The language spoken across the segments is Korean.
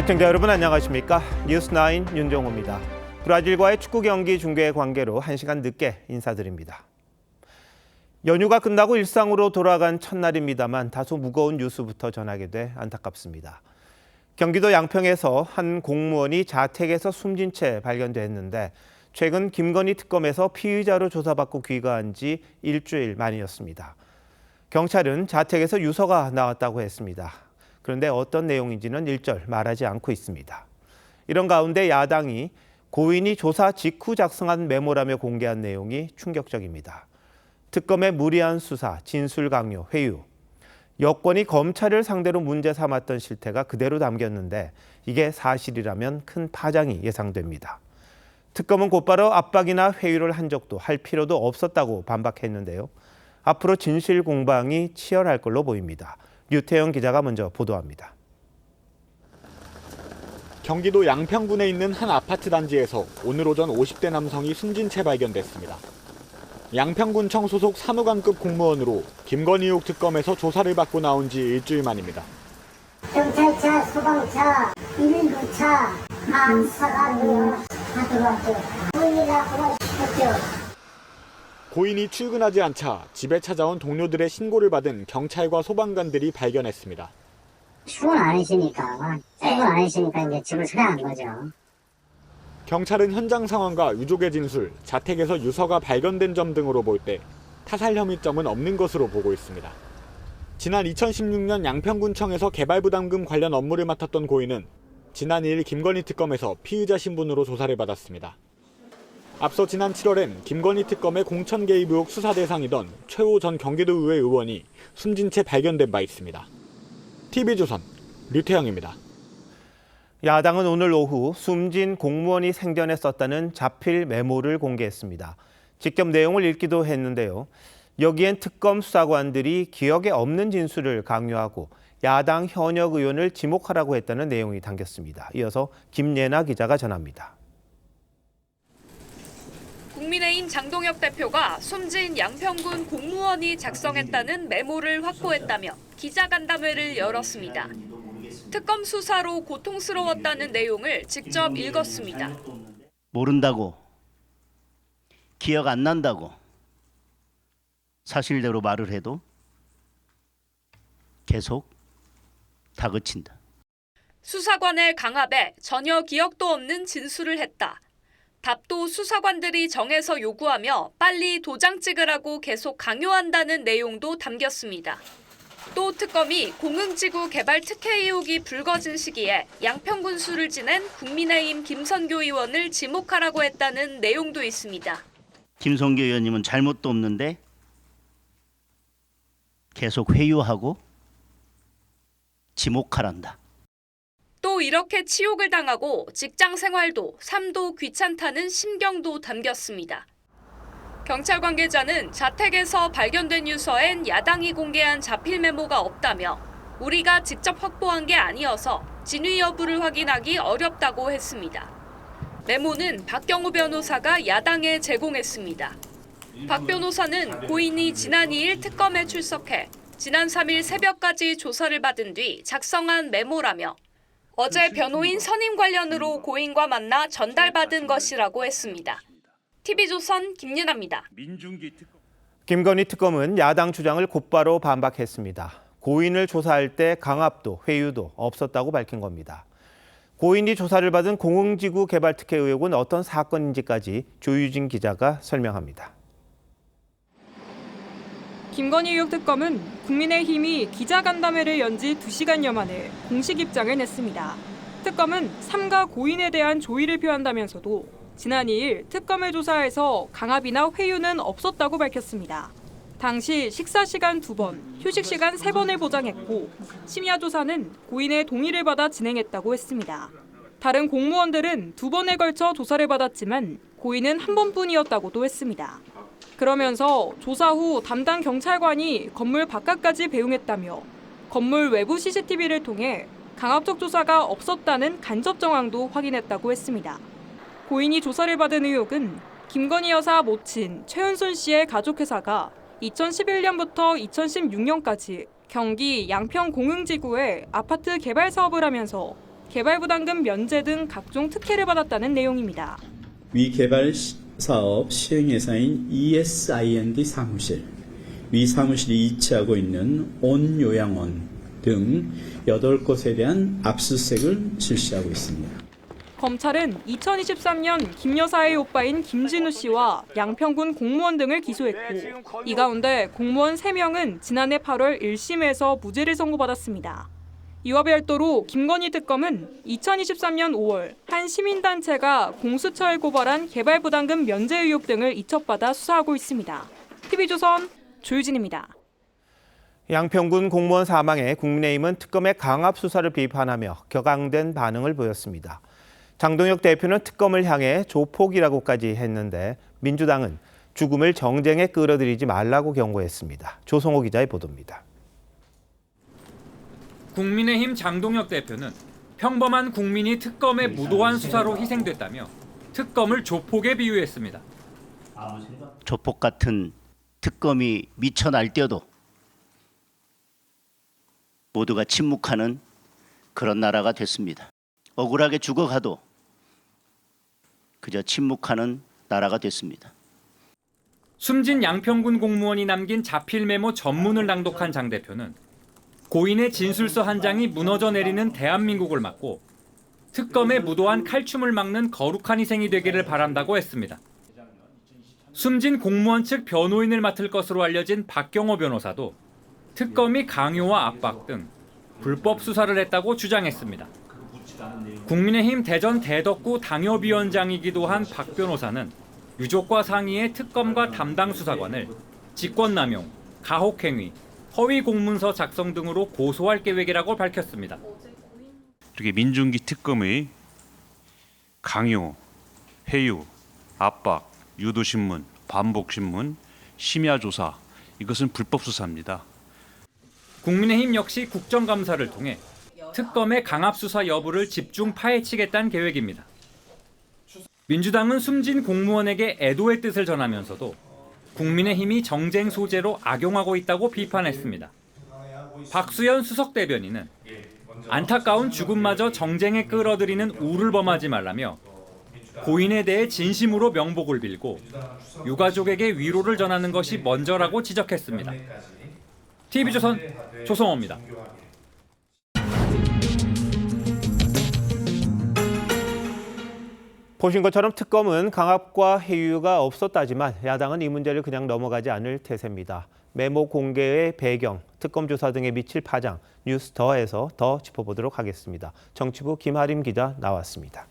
시청자 여러분 안녕하십니까? 뉴스9 윤정호입니다. 브라질과의 축구 경기 중계 관계로 1시간 늦게 인사드립니다. 연휴가 끝나고 일상으로 돌아간 첫날입니다만 다소 무거운 뉴스부터 전하게 돼 안타깝습니다. 경기도 양평에서 한 공무원이 자택에서 숨진 채 발견됐는데 최근 김건희 특검에서 피의자로 조사받고 귀가한 지 일주일 만이었습니다. 경찰은 자택에서 유서가 나왔다고 했습니다. 그런데 어떤 내용인지는 일절 말하지 않고 있습니다. 이런 가운데 야당이 고인이 조사 직후 작성한 메모라며 공개한 내용이 충격적입니다. 특검의 무리한 수사, 진술 강요, 회유. 여권이 검찰을 상대로 문제 삼았던 실태가 그대로 담겼는데 이게 사실이라면 큰 파장이 예상됩니다. 특검은 곧바로 압박이나 회유를 한 적도 할 필요도 없었다고 반박했는데요. 앞으로 진실 공방이 치열할 걸로 보입니다. 류태영 기자가 먼저 보도합니다. 경기도 양평군에 있는 한 아파트 단지에서 오늘 오전 50대 남성이 숨진 채 발견됐습니다. 양평군청 소속 사무관급 공무원으로 김건희 의혹 특검에서 조사를 받고 나온 지 일주일 만입니다. 경찰차, 소방차, 119차, 감사가 다 들어왔죠. 고인이라고 싶었죠. 고인이 출근하지 않자 집에 찾아온 동료들의 신고를 받은 경찰과 소방관들이 발견했습니다. 출근 안 하시니까 이제 집을 찾아간 거죠. 경찰은 현장 상황과 유족의 진술, 자택에서 유서가 발견된 점 등으로 볼 때 타살 혐의점은 없는 것으로 보고 있습니다. 지난 2016년 양평군청에서 개발부담금 관련 업무를 맡았던 고인은 지난 2일 김건희 특검에서 피의자 신분으로 조사를 받았습니다. 앞서 지난 7월엔 김건희 특검의 공천 개입 의혹 수사 대상이던 최호 전 경기도의회 의원이 숨진 채 발견된 바 있습니다. TV조선 류태영입니다. 야당은 오늘 오후 숨진 공무원이 생전에 썼다는 자필 메모를 공개했습니다. 직접 내용을 읽기도 했는데요. 여기엔 특검 수사관들이 기억에 없는 진술을 강요하고 야당 현역 의원을 지목하라고 했다는 내용이 담겼습니다. 이어서 김예나 기자가 전합니다. 국민의힘 장동혁 대표가 숨진 양평군 공무원이 작성했다는 메모를 확보했다며 기자간담회를 열었습니다. 특검 수사로 고통스러웠다는 내용을 직접 읽었습니다. 모른다고, 기억 안 난다고 사실대로 말을 해도 계속 다그친다. 수사관의 강압에 전혀 기억도 없는 진술을 했다. 답도 수사관들이 정해서 요구하며 빨리 도장 찍으라고 계속 강요한다는 내용도 담겼습니다. 또 특검이 공흥지구 개발 특혜 의혹이 불거진 시기에 양평군수를 지낸 국민의힘 김선교 의원을 지목하라고 했다는 내용도 있습니다. 김성교 의원님은 잘못도 없는데 계속 회유하고 지목하란다. 또 이렇게 치욕을 당하고 직장 생활도 삶도 귀찮다는 심경도 담겼습니다. 경찰 관계자는 자택에서 발견된 유서엔 야당이 공개한 자필 메모가 없다며 우리가 직접 확보한 게 아니어서 진위 여부를 확인하기 어렵다고 했습니다. 메모는 박경우 변호사가 야당에 제공했습니다. 박 변호사는 고인이 지난 2일 특검에 출석해 지난 3일 새벽까지 조사를 받은 뒤 작성한 메모라며 어제 변호인 선임 관련으로 고인과 만나 전달받은 것이라고 했습니다. TV조선 김예나입니다. 김건희 특검은 야당 주장을 곧바로 반박했습니다. 고인을 조사할 때 강압도 회유도 없었다고 밝힌 겁니다. 고인이 조사를 받은 공흥지구 개발 특혜 의혹은 어떤 사건인지까지 조유진 기자가 설명합니다. 김건희 의혹 특검은 국민의힘이 기자간담회를 연 지 2시간여 만에 공식 입장을 냈습니다. 특검은 삼가 고인에 대한 조의를 표한다면서도 지난 2일 특검을 조사해서 강압이나 회유는 없었다고 밝혔습니다. 당시 식사 시간 2번, 휴식 시간 3번을 보장했고 심야 조사는 고인의 동의를 받아 진행했다고 했습니다. 다른 공무원들은 2번에 걸쳐 조사를 받았지만 고인은 한 번뿐이었다고도 했습니다. 그러면서 조사 후 담당 경찰관이 건물 바깥까지 배웅했다며 건물 외부 CCTV를 통해 강압적 조사가 없었다는 간접 정황도 확인했다고 했습니다. 고인이 조사를 받은 의혹은 김건희 여사 모친 최은순 씨의 가족회사가 2011년부터 2016년까지 경기 양평 공흥지구에 아파트 개발 사업을 하면서 개발부담금 면제 등 각종 특혜를 받았다는 내용입니다. 위 개발 사업 시행 회사인 ESIND 사무실, 위 사무실이 이치하고 있는 온요양원 등 8곳에 대한 압수수색을 실시하고 있습니다. 검찰은 2023년 김 여사의 오빠인 김진우 씨와 양평군 공무원 등을 기소했고 이 가운데 공무원 3명은 지난해 8월 1심에서 무죄를 선고받았습니다. 이와 별도로 김건희 특검은 2023년 5월 한 시민단체가 공수처에 고발한 개발부담금 면제 의혹 등을 이첩받아 수사하고 있습니다. TV조선 조유진입니다. 양평군 공무원 사망에 국민의힘은 특검의 강압 수사를 비판하며 격앙된 반응을 보였습니다. 장동혁 대표는 특검을 향해 조폭이라고까지 했는데 민주당은 죽음을 정쟁에 끌어들이지 말라고 경고했습니다. 조성호 기자의 보도입니다. 국민의힘 장동혁 대표는 평범한 국민이 특검의 무도한 수사로 희생됐다며 특검을 조폭에 비유했습니다. 조폭 같은 특검이 미쳐 날뛰어도 모두가 침묵하는 그런 나라가 됐습니다. 억울하게 죽어가도 그저 침묵하는 나라가 됐습니다. 숨진 양평군 공무원이 남긴 자필 메모 전문을 낭독한 장 대표는 고인의 진술서 한 장이 무너져 내리는 대한민국을 막고 특검의 무도한 칼춤을 막는 거룩한 희생이 되기를 바란다고 했습니다. 숨진 공무원 측 변호인을 맡을 것으로 알려진 박경호 변호사도 특검이 강요와 압박 등 불법 수사를 했다고 주장했습니다. 국민의힘 대전 대덕구 당협위원장이기도 한 박 변호사는 유족과 상의해 특검과 담당 수사관을 직권남용, 가혹행위, 허위 공문서 작성 등으로 고소할 계획이라고 밝혔습니다. 이렇게 민중기 특검의 강요, 회유, 압박, 유도신문, 반복신문, 심야조사 이것은 불법 수사입니다. 국민의힘 역시 국정감사를 통해 특검의 강압수사 여부를 집중 파헤치겠다는 계획입니다. 민주당은 숨진 공무원에게 애도의 뜻을 전하면서도 국민의힘이 정쟁 소재로 악용하고 있다고 비판했습니다. 박수현 수석 대변인은 안타까운 죽음마저 정쟁에 끌어들이는 우를 범하지 말라며 고인에 대해 진심으로 명복을 빌고 유가족에게 위로를 전하는 것이 먼저라고 지적했습니다. TV조선 조성호입니다. 보신 것처럼 특검은 강압과 해유가 없었다지만 야당은 이 문제를 그냥 넘어가지 않을 태세입니다. 메모 공개의 배경, 특검 조사 등에 미칠 파장, 뉴스 더에서 더 짚어보도록 하겠습니다. 정치부 김하림 기자 나왔습니다.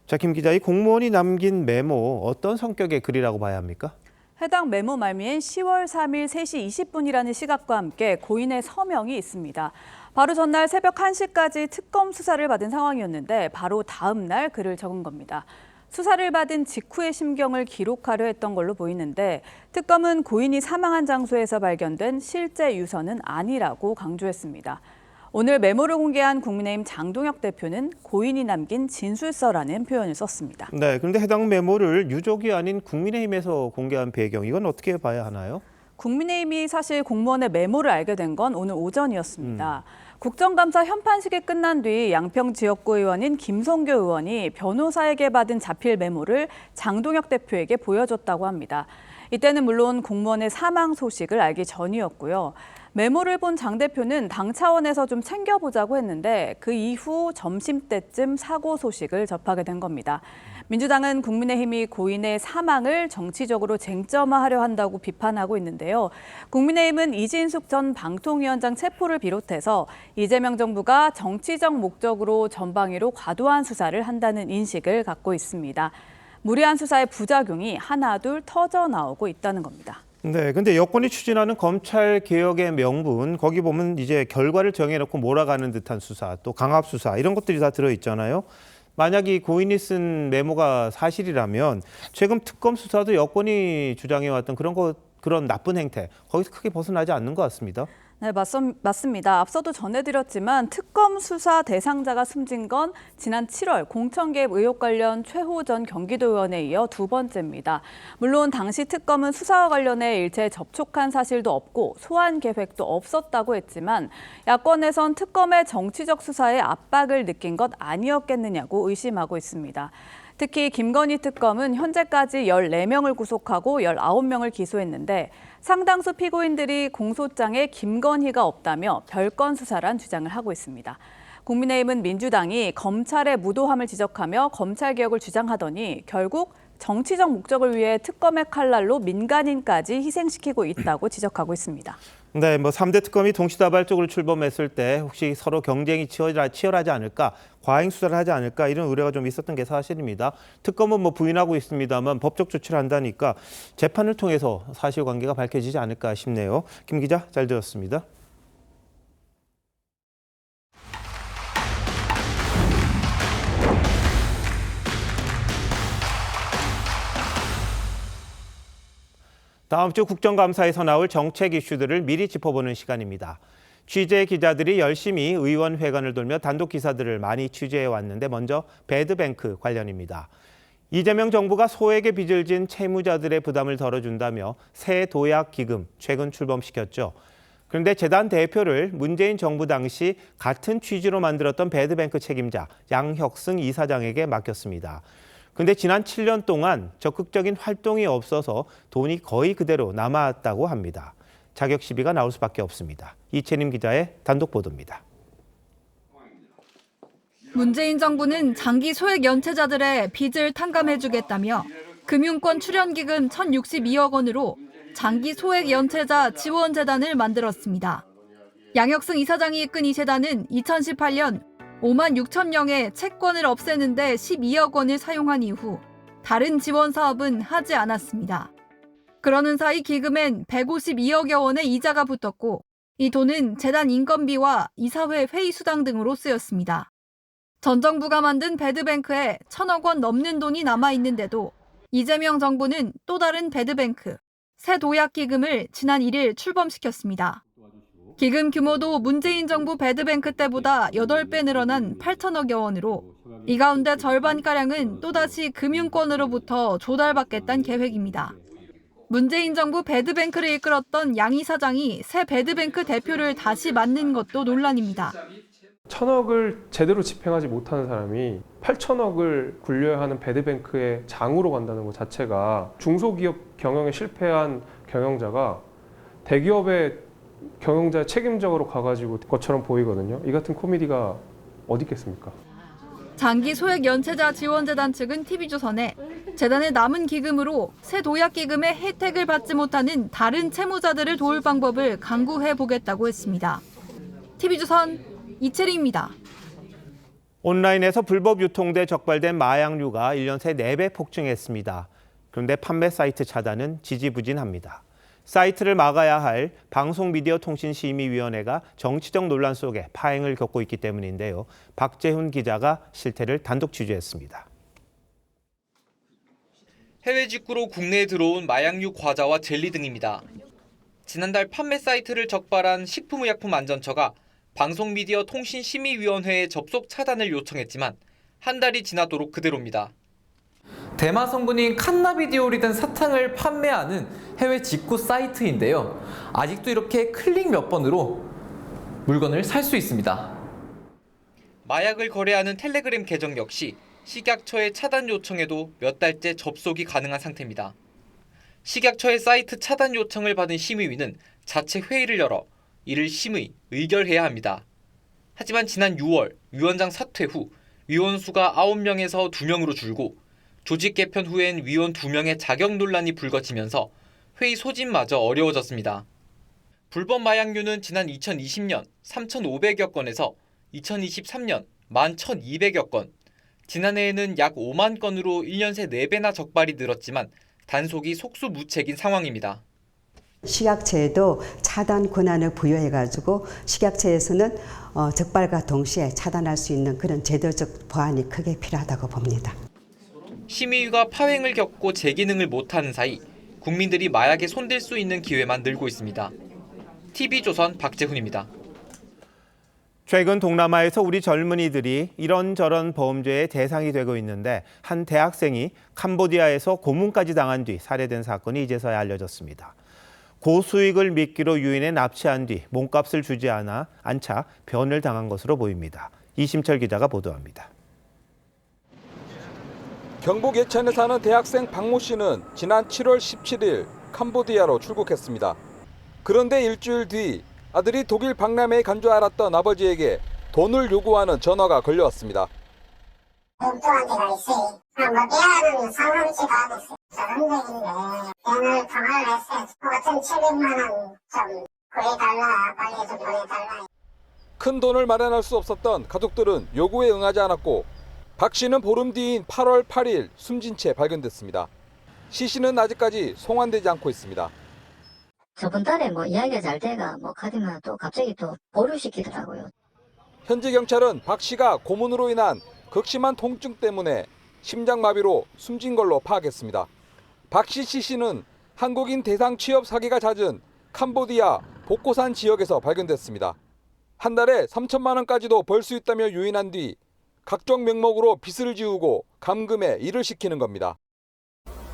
자, 김 기자, 이 공무원이 남긴 메모 어떤 성격의 글이라고 봐야 합니까? 해당 메모 말미엔 10월 3일 3시 20분이라는 시각과 함께 고인의 서명이 있습니다. 바로 전날 새벽 1시까지 특검 수사를 받은 상황이었는데 바로 다음 날 글을 적은 겁니다. 수사를 받은 직후의 심경을 기록하려 했던 걸로 보이는데 특검은 고인이 사망한 장소에서 발견된 실제 유서는 아니라고 강조했습니다. 오늘 메모를 공개한 국민의힘 장동혁 대표는 고인이 남긴 진술서라는 표현을 썼습니다. 네, 그런데 해당 메모를 유족이 아닌 국민의힘에서 공개한 배경, 이건 어떻게 봐야 하나요? 국민의힘이 사실 공무원의 메모를 알게 된 건 오늘 오전이었습니다. 국정감사 현판식이 끝난 뒤 양평 지역구 의원인 김성교 의원이 변호사에게 받은 자필 메모를 장동혁 대표에게 보여줬다고 합니다. 이때는 물론 공무원의 사망 소식을 알기 전이었고요. 메모를 본 장 대표는 당 차원에서 좀 챙겨보자고 했는데 그 이후 점심때쯤 사고 소식을 접하게 된 겁니다. 민주당은 국민의힘이 고인의 사망을 정치적으로 쟁점화하려 한다고 비판하고 있는데요. 국민의힘은 이진숙 전 방통위원장 체포를 비롯해서 이재명 정부가 정치적 목적으로 전방위로 과도한 수사를 한다는 인식을 갖고 있습니다. 무리한 수사의 부작용이 하나둘 터져 나오고 있다는 겁니다. 네, 근데 여권이 추진하는 검찰 개혁의 명분, 거기 보면 이제 결과를 정해놓고 몰아가는 듯한 수사, 또 강압 수사 이런 것들이 다 들어있잖아요. 만약 이 고인이 쓴 메모가 사실이라면 최근 특검 수사도 여권이 주장해왔던 그런 나쁜 행태, 거기서 크게 벗어나지 않는 것 같습니다. 네, 맞습니다. 앞서도 전해드렸지만 특검 수사 대상자가 숨진 건 지난 7월 공천 개입 의혹 관련 최호 전 경기도 의원에 이어 두 번째입니다. 물론 당시 특검은 수사와 관련해 일체 접촉한 사실도 없고 소환 계획도 없었다고 했지만 야권에선 특검의 정치적 수사에 압박을 느낀 것 아니었겠느냐고 의심하고 있습니다. 특히 김건희 특검은 현재까지 14명을 구속하고 19명을 기소했는데 상당수 피고인들이 공소장에 김건희가 없다며 별건 수사란 주장을 하고 있습니다. 국민의힘은 민주당이 검찰의 무도함을 지적하며 검찰개혁을 주장하더니 결국 정치적 목적을 위해 특검의 칼날로 민간인까지 희생시키고 있다고 지적하고 있습니다. 네, 3대 특검이 동시다발적으로 출범했을 때 혹시 서로 경쟁이 치열하지 않을까, 과잉 수사를 하지 않을까 이런 우려가 좀 있었던 게 사실입니다. 특검은 부인하고 있습니다만 법적 조치를 한다니까 재판을 통해서 사실관계가 밝혀지지 않을까 싶네요. 김 기자, 잘 들었습니다. 다음 주 국정감사에서 나올 정책 이슈들을 미리 짚어보는 시간입니다. 취재 기자들이 열심히 의원 회관을 돌며 단독 기사들을 많이 취재해 왔는데 먼저 배드뱅크 관련입니다. 이재명 정부가 소액의 빚을 진 채무자들의 부담을 덜어준다며 새 도약 기금 최근 출범시켰죠. 그런데 재단 대표를 문재인 정부 당시 같은 취지로 만들었던 배드뱅크 책임자 양혁승 이사장에게 맡겼습니다. 그런데 지난 7년 동안 적극적인 활동이 없어서 돈이 거의 그대로 남아왔다고 합니다. 자격 시비가 나올 수밖에 없습니다. 이채림 기자의 단독 보도입니다. 문재인 정부는 장기 소액 연체자들의 빚을 탕감해주겠다며 금융권 출연기금 1,062억 원으로 장기 소액 연체자 지원재단을 만들었습니다. 양혁승 이사장이 이끈 이 재단은 2018년 5만 6천 명의 채권을 없애는 데 12억 원을 사용한 이후 다른 지원 사업은 하지 않았습니다. 그러는 사이 기금엔 152억여 원의 이자가 붙었고 이 돈은 재단 인건비와 이사회 회의 수당 등으로 쓰였습니다. 전 정부가 만든 배드뱅크에 1,000억 원 넘는 돈이 남아있는데도 이재명 정부는 또 다른 배드뱅크, 새 도약 기금을 지난 1일 출범시켰습니다. 기금 규모도 문재인 정부 배드뱅크 때보다 8배 늘어난 8천억여 원으로 이 가운데 절반가량은 또다시 금융권으로부터 조달받겠다는 계획입니다. 문재인 정부 배드뱅크를 이끌었던 양 이사장이 새 배드뱅크 대표를 다시 맡는 것도 논란입니다. 1,000억을 제대로 집행하지 못하는 사람이 8천억을 굴려야 하는 배드뱅크의 장으로 간다는 것 자체가 중소기업 경영에 실패한 경영자가 대기업의 경영자의 책임적으로 가가지고 것처럼 보이거든요. 이 같은 코미디가 어디 있겠습니까? 장기 소액 연체자 지원재단 측은 TV조선에 재단의 남은 기금으로 새 도약기금의 혜택을 받지 못하는 다른 채무자들을 도울 방법을 강구해 보겠다고 했습니다. TV조선 이채리입니다. 온라인에서 불법 유통돼 적발된 마약류가 1년 새 4배 폭증했습니다. 그런데 판매 사이트 차단은 지지부진합니다. 사이트를 막아야 할 방송미디어통신심의위원회가 정치적 논란 속에 파행을 겪고 있기 때문인데요. 박재훈 기자가 실태를 단독 취재했습니다. 해외 직구로 국내에 들어온 마약류 과자와 젤리 등입니다. 지난달 판매 사이트를 적발한 식품의약품안전처가 방송미디어통신심의위원회에 접속 차단을 요청했지만 한 달이 지나도록 그대로입니다. 대마 성분인 칸나비디올이 든 사탕을 판매하는 해외 직구 사이트인데요. 아직도 이렇게 클릭 몇 번으로 물건을 살 수 있습니다. 마약을 거래하는 텔레그램 계정 역시 식약처의 차단 요청에도 몇 달째 접속이 가능한 상태입니다. 식약처의 사이트 차단 요청을 받은 심의위는 자체 회의를 열어 이를 심의, 의결해야 합니다. 하지만 지난 6월 위원장 사퇴 후 위원 수가 9명에서 2명으로 줄고 조직 개편 후엔 위원 2명의 자격 논란이 불거지면서 회의 소집마저 어려워졌습니다. 불법 마약류는 지난 2020년 3,500여 건에서 2023년 11,200여 건, 지난해에는 약 5만 건으로 1년 새 4배나 적발이 늘었지만 단속이 속수무책인 상황입니다. 식약처에도 차단 권한을 부여해가지고 식약처에서는 적발과 동시에 차단할 수 있는 그런 제도적 보완이 크게 필요하다고 봅니다. 심의위가 파행을 겪고 재기능을 못하는 사이 국민들이 마약에 손댈 수 있는 기회만 늘고 있습니다. TV조선 박재훈입니다. 최근 동남아에서 우리 젊은이들이 이런저런 범죄의 대상이 되고 있는데 한 대학생이 캄보디아에서 고문까지 당한 뒤 살해된 사건이 이제서야 알려졌습니다. 고수익을 미끼로 유인해 납치한 뒤 몸값을 주지 않자 변을 당한 것으로 보입니다. 이심철 기자가 보도합니다. 경북 예천에 사는 대학생 박모 씨는 지난 7월 17일 캄보디아로 출국했습니다. 그런데 일주일 뒤 아들이 독일 박람회에 간 줄 알았던 아버지에게 돈을 요구하는 전화가 걸려왔습니다. 목도한 데가 있어요. 미안한 상황지가 않았어요. 저런데인데 돈을 통화를 했어요. 같은 700만 원 좀 구해달라, 빨리 좀 보내달라. 큰 돈을 마련할 수 없었던 가족들은 요구에 응하지 않았고 박 씨는 보름 뒤인 8월 8일 숨진 채 발견됐습니다. 시 씨는 아직까지 송환되지 않고 있습니다. 저번 달에 이야기가 잘 돼가 가더니 또 갑자기 또 보류시키더라고요. 현지 경찰은 박 씨가 고문으로 인한 극심한 통증 때문에 심장마비로 숨진 걸로 파악했습니다. 박 씨 씨는 한국인 대상 취업 사기가 잦은 캄보디아 복고산 지역에서 발견됐습니다. 한 달에 3천만 원까지도 벌 수 있다며 유인한 뒤 각종 명목으로 빚을 지우고 감금해 일을 시키는 겁니다.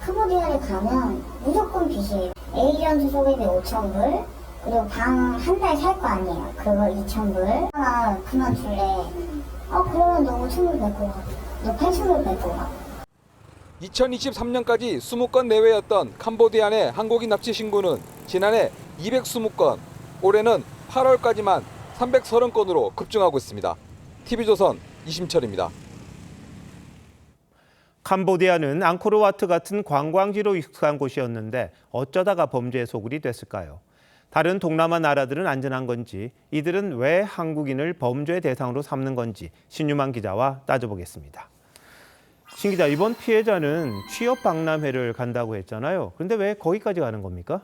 캄보디아에 가면 무조건 빚이에요. 에이전트 소개비 5,000불, 그리고 방 한 달 살 거 아니에요. 그거 2,000불. 그만 줄래. 그러면 너 5,000불 뱉고 가. 너 8,000불 뱉고 가. 2023년까지 20건 내외였던 캄보디아 내 한국인 납치 신고는 지난해 220건, 올해는 8월까지만 330건으로 급증하고 있습니다. TV조선 이심철입니다. 캄보디아는 앙코르와트 같은 관광지로 익숙한 곳이었는데 어쩌다가 범죄의 소굴이 됐을까요? 다른 동남아 나라들은 안전한 건지, 이들은 왜 한국인을 범죄의 대상으로 삼는 건지 신유만 기자와 따져보겠습니다. 신 기자, 이번 피해자는 취업 박람회를 간다고 했잖아요. 그런데 왜 거기까지 가는 겁니까?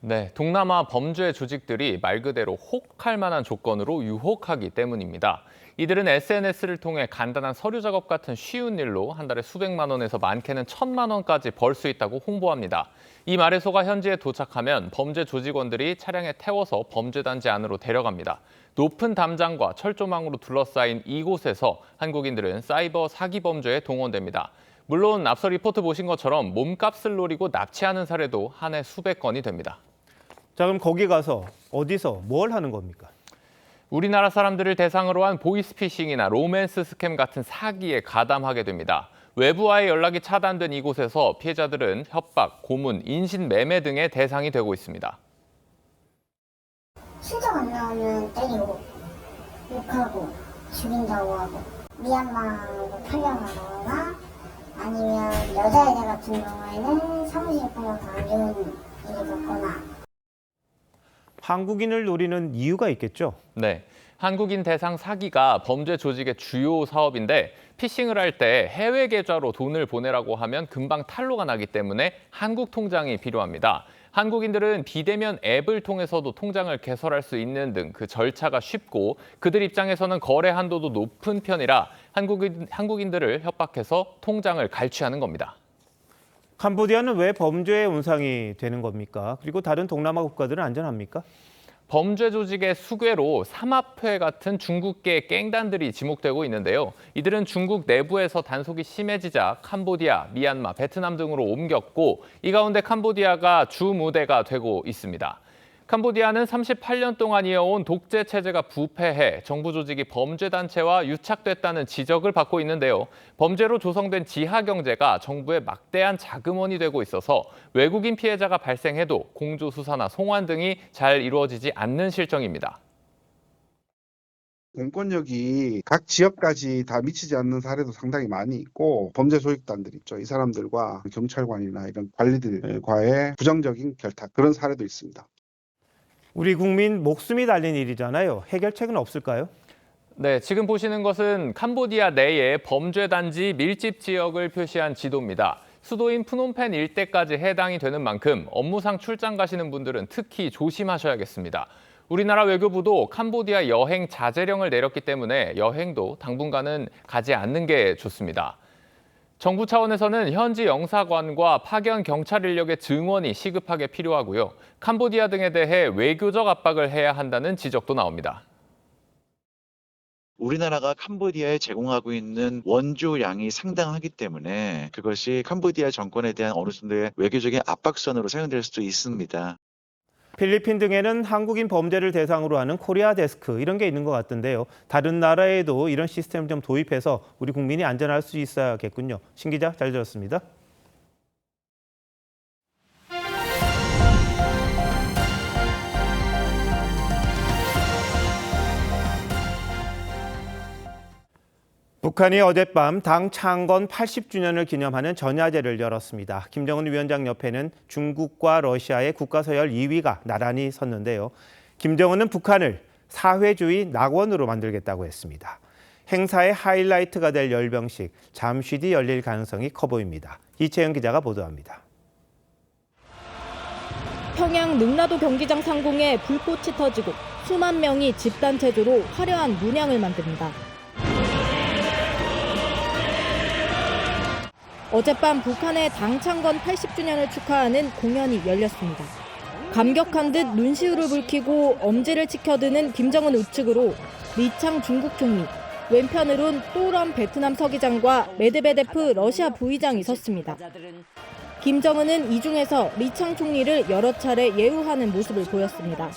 네, 동남아 범죄 조직들이 말 그대로 혹할 만한 조건으로 유혹하기 때문입니다. 이들은 SNS를 통해 간단한 서류 작업 같은 쉬운 일로 한 달에 수백만 원에서 많게는 1,000만 원까지 벌 수 있다고 홍보합니다. 이 말해소가 현지에 도착하면 범죄 조직원들이 차량에 태워서 범죄단지 안으로 데려갑니다. 높은 담장과 철조망으로 둘러싸인 이곳에서 한국인들은 사이버 사기 범죄에 동원됩니다. 물론 앞서 리포트 보신 것처럼 몸값을 노리고 납치하는 사례도 한 해 수백 건이 됩니다. 자, 그럼 거기 가서 어디서 뭘 하는 겁니까? 우리나라 사람들을 대상으로 한 보이스피싱이나 로맨스 스캠 같은 사기에 가담하게 됩니다. 외부와의 연락이 차단된 이곳에서 피해자들은 협박, 고문, 인신매매 등의 대상이 되고 있습니다. 실적 안 나오면 때리고, 욕하고, 죽인다고 하고, 미얀마로 팔려가거나 아니면 여자애들 같은 경우에는 사무실 폭력도 안 좋은 일이 겪거나. 한국인을 노리는 이유가 있겠죠? 네, 한국인 대상 사기가 범죄 조직의 주요 사업인데 피싱을 할 때 해외 계좌로 돈을 보내라고 하면 금방 탄로가 나기 때문에 한국 통장이 필요합니다. 한국인들은 비대면 앱을 통해서도 통장을 개설할 수 있는 등 그 절차가 쉽고 그들 입장에서는 거래 한도도 높은 편이라 한국인들을 협박해서 통장을 갈취하는 겁니다. 캄보디아는 왜 범죄의 온상이 되는 겁니까? 그리고 다른 동남아 국가들은 안전합니까? 범죄 조직의 수괴로 삼합회 같은 중국계 갱단들이 지목되고 있는데요. 이들은 중국 내부에서 단속이 심해지자 캄보디아, 미얀마, 베트남 등으로 옮겼고 이 가운데 캄보디아가 주 무대가 되고 있습니다. 캄보디아는 38년 동안 이어온 독재 체제가 부패해 정부 조직이 범죄 단체와 유착됐다는 지적을 받고 있는데요. 범죄로 조성된 지하 경제가 정부의 막대한 자금원이 되고 있어서 외국인 피해자가 발생해도 공조 수사나 송환 등이 잘 이루어지지 않는 실정입니다. 공권력이 각 지역까지 다 미치지 않는 사례도 상당히 많이 있고 범죄 조직단들 있죠. 이 사람들과 경찰관이나 이런 관리들과의 부정적인 결탁, 그런 사례도 있습니다. 우리 국민 목숨이 달린 일이잖아요. 해결책은 없을까요? 네, 지금 보시는 것은 캄보디아 내의 범죄 단지 밀집 지역을 표시한 지도입니다. 수도인 프놈펜 일대까지 해당이 되는 만큼 업무상 출장 가시는 분들은 특히 조심하셔야겠습니다. 우리나라 외교부도 캄보디아 여행 자제령을 내렸기 때문에 여행도 당분간은 가지 않는 게 좋습니다. 정부 차원에서는 현지 영사관과 파견 경찰 인력의 증원이 시급하게 필요하고요. 캄보디아 등에 대해 외교적 압박을 해야 한다는 지적도 나옵니다. 우리나라가 캄보디아에 제공하고 있는 원조량이 상당하기 때문에 그것이 캄보디아 정권에 대한 어느 정도의 외교적인 압박선으로 사용될 수도 있습니다. 필리핀 등에는 한국인 범죄를 대상으로 하는 코리아 데스크 이런 게 있는 것 같은데요. 다른 나라에도 이런 시스템을 좀 도입해서 우리 국민이 안전할 수 있어야겠군요. 신 기자 잘 들었습니다. 북한이 어젯밤 당 창건 80주년을 기념하는 전야제를 열었습니다. 김정은 위원장 옆에는 중국과 러시아의 국가서열 2위가 나란히 섰는데요. 김정은은 북한을 사회주의 낙원으로 만들겠다고 했습니다. 행사의 하이라이트가 될 열병식, 잠시 뒤 열릴 가능성이 커 보입니다. 이채영 기자가 보도합니다. 평양 능라도 경기장 상공에 불꽃이 터지고 수만 명이 집단 체조로 화려한 문양을 만듭니다. 어젯밤 북한의 당 창건 80주년을 축하하는 공연이 열렸습니다. 감격한 듯 눈시울을 붉히고 엄지를 치켜드는 김정은 우측으로 리창 중국 총리, 왼편으론 또람 베트남 서기장과 메드베데프 러시아 부의장이 섰습니다. 김정은은 이 중에서 리창 총리를 여러 차례 예우하는 모습을 보였습니다.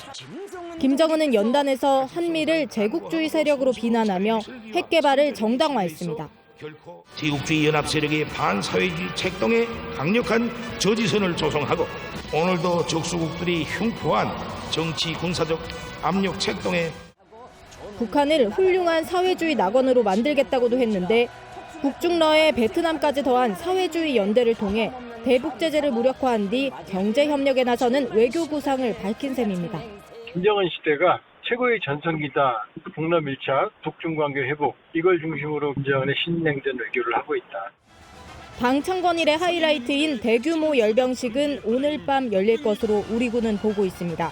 김정은은 연단에서 한미를 제국주의 세력으로 비난하며 핵 개발을 정당화했습니다. 제국주의 연합 세력의 반사회주의 책동에 강력한 저지선을 조성하고 오늘도 적수국들이 흉포한 정치 군사적 압력 책동에 북한을 훌륭한 사회주의 낙원으로 만들겠다고도 했는데 북중러의 베트남까지 더한 사회주의 연대를 통해 대북 제재를 무력화한 뒤 경제 협력에 나서는 외교 구상을 밝힌 셈입니다. 김정은 시대가 최고의 전성기다. 북러 밀착, 북중 관계 회복 이걸 중심으로 김정은의 신냉전 외교를 하고 있다. 당 창건일의 하이라이트인 대규모 열병식은 오늘 밤 열릴 것으로 우리 군은 보고 있습니다.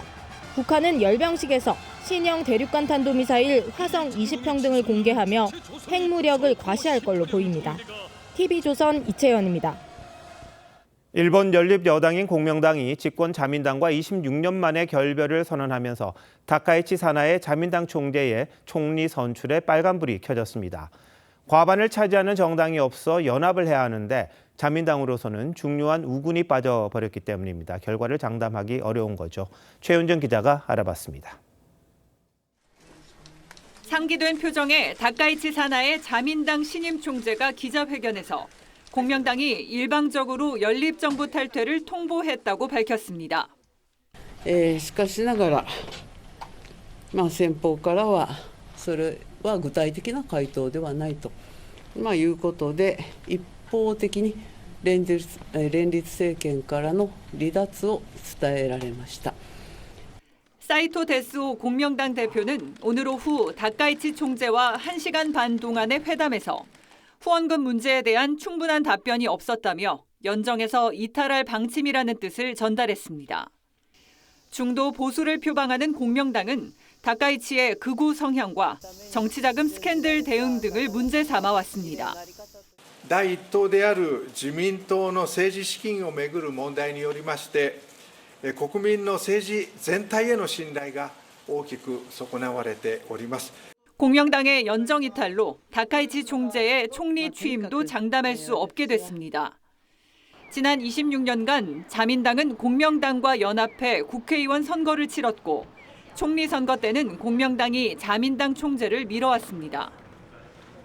북한은 열병식에서 신형 대륙간 탄도미사일 화성 20형 등을 공개하며 핵무력을 과시할 걸로 보입니다. TV조선 이채연입니다. 일본 연립 여당인 공명당이 집권 자민당과 26년 만에 결별을 선언하면서 다카이치 사나의 자민당 총재의 총리 선출에 빨간불이 켜졌습니다. 과반을 차지하는 정당이 없어 연합을 해야 하는데 자민당으로서는 중요한 우군이 빠져버렸기 때문입니다. 결과를 장담하기 어려운 거죠. 최윤정 기자가 알아봤습니다. 상기된 표정에 다카이치 사나의 자민당 신임 총재가 기자회견에서 공명당이 일방적으로 연립정부 탈퇴를 통보했다고 밝혔습니다. しかしながら、先方からはそれは具体的な回答ではないと、いうことで一方的に連立政権からの離脱を伝えられました。 사이토 데스오 공명당 대표는 오늘 오후 다카이치 총재와 1시간 반 동안의 회담에서 후원금 문제에 대한 충분한 답변이 없었다며 연정에서 이탈할 방침이라는 뜻을 전달했습니다. 중도 보수를 표방하는 공명당은 다카이치의 극우 성향과 정치자금 스캔들 대응 등을 문제 삼아왔습니다. 第一党である自民党の政治資金をめぐる問題によりまして国民の政治全体への信頼が大きく損なわれております。 공명당의 연정 이탈로 다카이치 총재의 총리 취임도 장담할 수 없게 됐습니다. 지난 26년간 자민당은 공명당과 연합해 국회의원 선거를 치렀고 총리 선거 때는 공명당이 자민당 총재를 밀어왔습니다.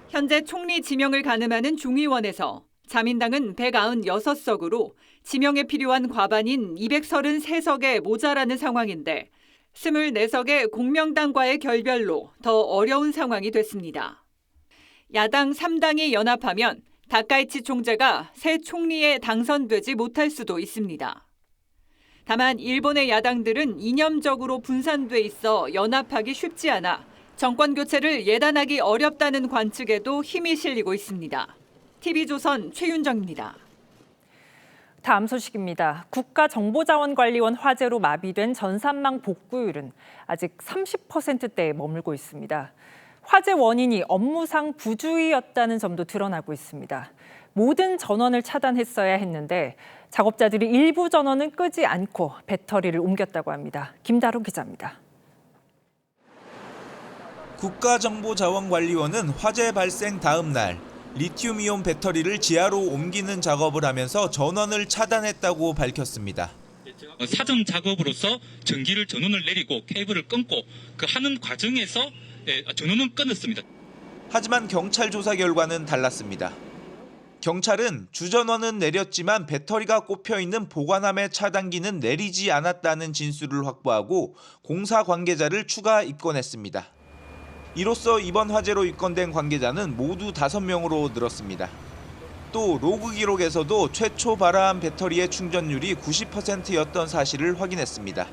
현재 총리 지명을 가늠하는 중의원에서 자민당은 196석으로 지명에 필요한 과반인 233석에 모자라는 상황인데 24석의 공명당과의 결별로 더 어려운 상황이 됐습니다. 야당 3당이 연합하면 다카이치 총재가 새 총리에 당선되지 못할 수도 있습니다. 다만 일본의 야당들은 이념적으로 분산돼 있어 연합하기 쉽지 않아 정권 교체를 예단하기 어렵다는 관측에도 힘이 실리고 있습니다. TV조선 최윤정입니다. 다음 소식입니다. 국가정보자원관리원 화재로 마비된 전산망 복구율은 아직 30%대에 머물고 있습니다. 화재 원인이 업무상 부주의였다는 점도 드러나고 있습니다. 모든 전원을 차단했어야 했는데 작업자들이 일부 전원은 끄지 않고 배터리를 옮겼다고 합니다. 김다로 기자입니다. 국가정보자원관리원은 화재 발생 다음 날 리튬이온 배터리를 지하로 옮기는 작업을 하면서 전원을 차단했다고 밝혔습니다. 사전 작업으로서 전원을 내리고 케이블을 끊고 그 하는 과정에서 전원은 끊었습니다. 하지만 경찰 조사 결과는 달랐습니다. 경찰은 주전원은 내렸지만 배터리가 꼽혀있는 보관함의 차단기는 내리지 않았다는 진술을 확보하고 공사 관계자를 추가 입건했습니다. 이로써 이번 화재로 입건된 관계자는 모두 5명으로 늘었습니다. 또 로그 기록에서도 최초 발화한 배터리의 충전율이 90%였던 사실을 확인했습니다.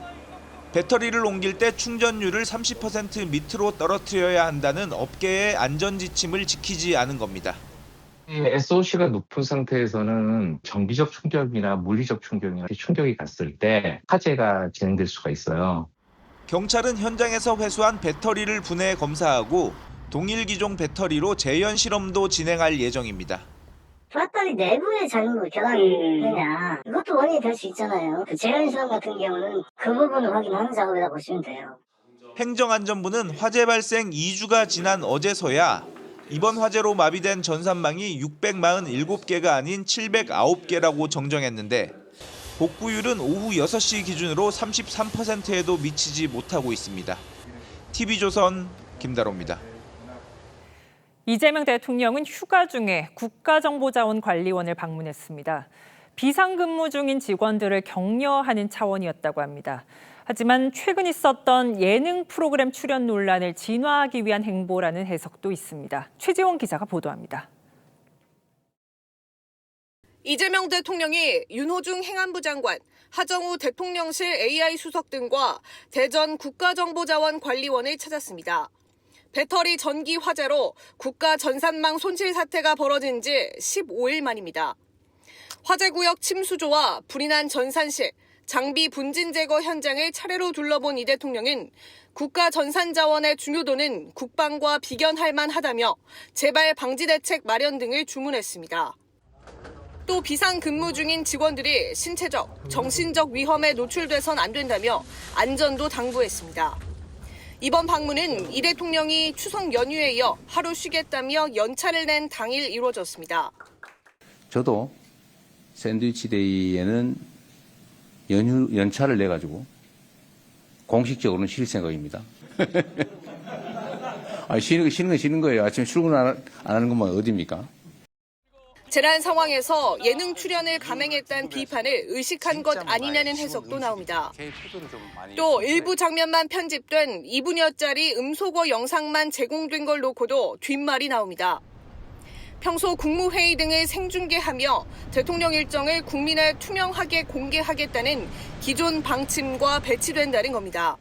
배터리를 옮길 때 충전율을 30% 밑으로 떨어뜨려야 한다는 업계의 안전 지침을 지키지 않은 겁니다. SOC가 높은 상태에서는 정기적 충격이나 물리적 충격이나 충격이 갔을 때 화재가 진행될 수가 있어요. 경찰은 현장에서 회수한 배터리를 분해 검사하고 동일 기종 배터리로 재현 실험도 진행할 예정입니다. 배터리 내부의 잘못 교환이냐 이것도 원인이 될 수 있잖아요. 재현 실험 같은 경우는 그 부분을 확인하는 작업이라고 보시면 돼요. 행정안전부는 화재 발생 2주가 지난 어제서야 이번 화재로 마비된 전산망이 647개가 아닌 709개라고 정정했는데 복구율은 오후 6시 기준으로 33%에도 미치지 못하고 있습니다. TV조선 김다로입니다. 이재명 대통령은 휴가 중에 국가정보자원관리원을 방문했습니다. 비상근무 중인 직원들을 격려하는 차원이었다고 합니다. 하지만 최근 있었던 예능 프로그램 출연 논란을 진화하기 위한 행보라는 해석도 있습니다. 최지원 기자가 보도합니다. 이재명 대통령이 윤호중 행안부 장관, 하정우 대통령실 AI 수석 등과 대전 국가정보자원관리원을 찾았습니다. 배터리 전기 화재로 국가 전산망 손실 사태가 벌어진 지 15일 만입니다. 화재구역 침수조와 불이 난 전산실, 장비 분진 제거 현장을 차례로 둘러본 이 대통령은 국가 전산 자원의 중요도는 국방과 비견할 만하다며 재발 방지 대책 마련 등을 주문했습니다. 또 비상 근무 중인 직원들이 신체적, 정신적 위험에 노출돼선 안 된다며 안전도 당부했습니다. 이번 방문은 이 대통령이 추석 연휴에 이어 하루 쉬겠다며 연차를 낸 당일 이루어졌습니다. 저도 샌드위치 데이에는 연차를 내가지고 공식적으로는 쉴 생각입니다. 쉬는 건 쉬는 거예요. 아침에 출근 안 하는 것만 어딥니까? 재난 상황에서 예능 출연을 감행했다는 비판을 의식한 것 아니냐는 해석도 나옵니다. 또 일부 장면만 편집된 2분여짜리 음소거 영상만 제공된 걸 놓고도 뒷말이 나옵니다. 평소 국무회의 등을 생중계하며 대통령 일정을 국민에 투명하게 공개하겠다는 기존 방침과 배치된다는 겁니다.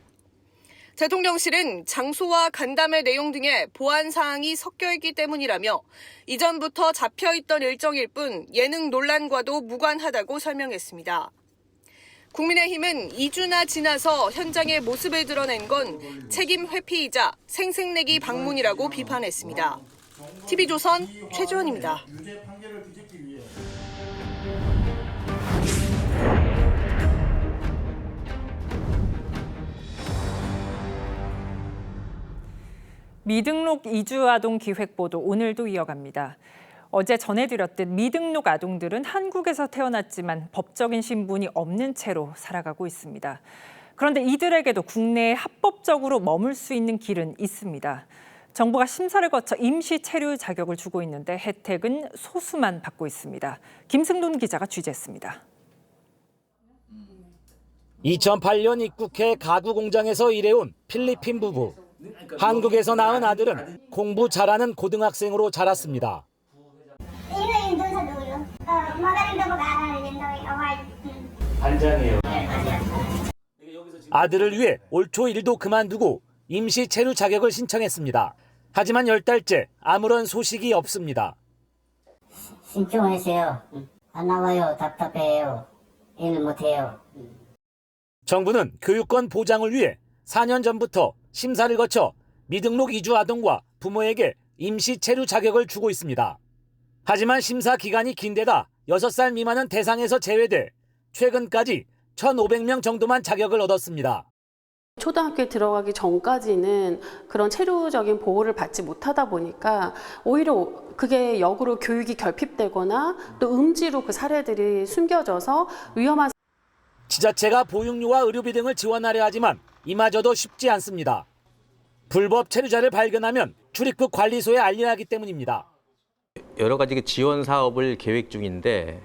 대통령실은 장소와 간담회 내용 등의 보안 사항이 섞여 있기 때문이라며 이전부터 잡혀있던 일정일 뿐 예능 논란과도 무관하다고 설명했습니다. 국민의힘은 2주나 지나서 현장의 모습을 드러낸 건 책임 회피이자 생색내기 방문이라고 비판했습니다. TV조선 최지원입니다. 미등록 이주 아동 기획보도 오늘도 이어갑니다. 어제 전해드렸듯 미등록 아동들은 한국에서 태어났지만 법적인 신분이 없는 채로 살아가고 있습니다. 그런데 이들에게도 국내에 합법적으로 머물 수 있는 길은 있습니다. 정부가 심사를 거쳐 임시 체류 자격을 주고 있는데 혜택은 소수만 받고 있습니다. 김승돈 기자가 취재했습니다. 2008년 입국해 가구 공장에서 일해온 필리핀 부부. 한국에서 낳은 아들은 공부 잘하는 고등학생으로 자랐습니다. 반장이에요. 아들을 위해 올 초 일도 그만두고 임시 체류 자격을 신청했습니다. 하지만 10달째 아무런 소식이 없습니다. 신청했어요. 안 나와요. 답답해요. 일 못해요. 정부는 교육권 보장을 위해 4년 전부터 심사를 거쳐 미등록 이주 아동과 부모에게 임시 체류 자격을 주고 있습니다. 하지만 심사 기간이 긴데다 6살 미만은 대상에서 제외돼 최근까지 1,500명 정도만 자격을 얻었습니다. 초등학교에 들어가기 전까지는 그런 체류적인 보호를 받지 못하다 보니까 오히려 그게 역으로 교육이 결핍되거나 또 음지로 그 사례들이 숨겨져서 위험한. 지자체가 보육료와 의료비 등을 지원하려 하지만 이마저도 쉽지 않습니다. 불법 체류자를 발견하면 출입국 관리소에 알려야 하기 때문입니다. 여러 가지 지원 사업을 계획 중인데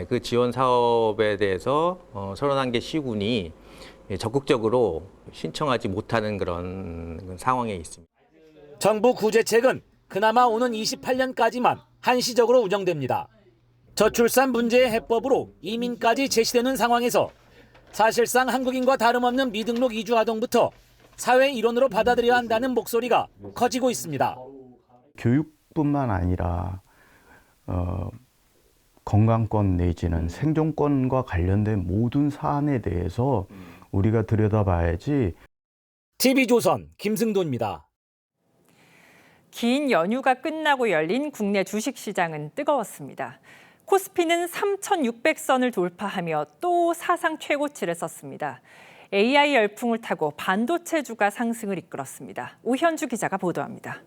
그 지원 사업에 대해서 31개 시군이 적극적으로 신청하지 못하는 그런 상황에 있습니다. 정부 구제책은 그나마 오는 28년까지만 한시적으로 운영됩니다. 저출산 문제의 해법으로 이민까지 제시되는 상황에서 사실상 한국인과 다름없는 미등록 이주 아동부터 사회 일원으로 받아들여야 한다는 목소리가 커지고 있습니다. 교육뿐만 아니라 건강권 내지는 생존권과 관련된 모든 사안에 대해서 우리가 들여다봐야지. TV조선 김승도입니다. 긴 연휴가 끝나고 열린 국내 주식시장은 뜨거웠습니다. 코스피는 3,600선을 돌파하며 또 사상 최고치를 썼습니다. AI 열풍을 타고 반도체주가 상승을 이끌었습니다. 오현주 기자가 보도합니다.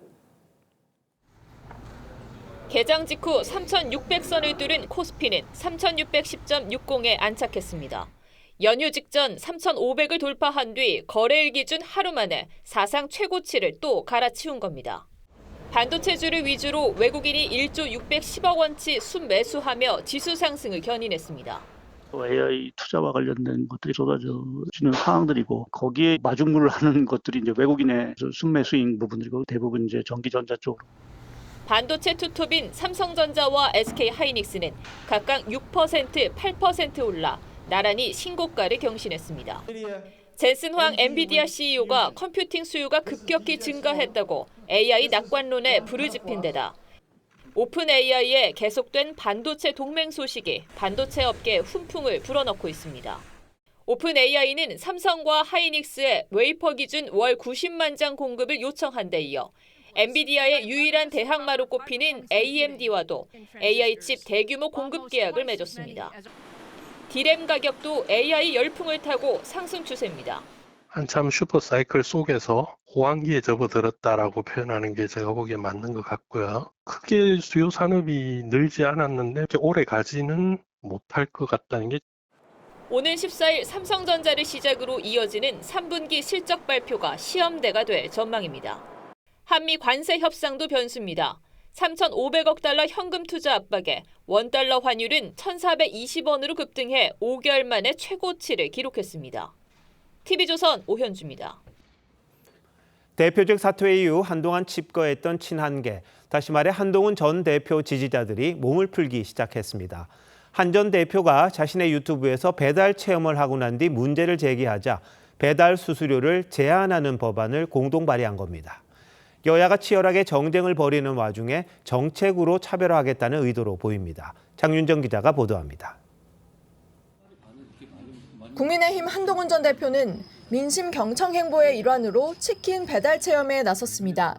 개장 직후 3,600선을 뚫은 코스피는 3,610.60에 안착했습니다. 연휴 직전 3,500을 돌파한 뒤 거래일 기준 하루 만에 사상 최고치를 또 갈아치운 겁니다. 반도체주를 위주로 외국인이 1조 610억 원치 순매수하며 지수 상승을 견인했습니다. AI 투자와 관련된 것들이 쏟아지는 상황들이고 거기에 마중물을 하는 것들이 이제 외국인의 순매수인 부분들이고 대부분 이제 전기전자 쪽으로. 반도체 투톱인 삼성전자와 SK하이닉스는 각각 6%, 8% 올라 나란히 신고가를 경신했습니다. 젠슨 황 엔비디아 CEO가 컴퓨팅 수요가 급격히 증가했다고 AI 낙관론에 불을 지핀 데다 오픈 AI의 계속된 반도체 동맹 소식이 반도체 업계에 훈풍을 불어넣고 있습니다. 오픈 AI는 삼성과 하이닉스의 웨이퍼 기준 월 90만 장 공급을 요청한 데 이어 엔비디아의 유일한 대항마로 꼽히는 AMD와도 AI 칩 대규모 공급 계약을 맺었습니다. D램 가격도 AI 열풍을 타고 상승 추세입니다. 한참 슈퍼사이클 속에서 호황기에 접어들었다라고 표현하는 게 제가 보기에 맞는 것 같고요. 크게 주요 산업이 늘지 않았는데 오래 가지는 못할 것 같다는 게. 오는 14일 삼성전자를 시작으로 이어지는 3분기 실적 발표가 시험대가 될 전망입니다. 한미 관세 협상도 변수입니다. 3,500억 달러 현금 투자 압박에 원달러 환율은 1,420원으로 급등해 5개월 만에 최고치를 기록했습니다. TV조선 오현주입니다. 대표적 사퇴 이후 한동안 칩거했던 친한계, 다시 말해 한동훈 전 대표 지지자들이 몸을 풀기 시작했습니다. 한 전 대표가 자신의 유튜브에서 배달 체험을 하고 난 뒤 문제를 제기하자 배달 수수료를 제한하는 법안을 공동 발의한 겁니다. 여야가 치열하게 정쟁을 벌이는 와중에 정책으로 차별화하겠다는 의도로 보입니다. 장윤정 기자가 보도합니다. 국민의힘 한동훈 전 대표는 민심 경청 행보의 일환으로 치킨 배달 체험에 나섰습니다.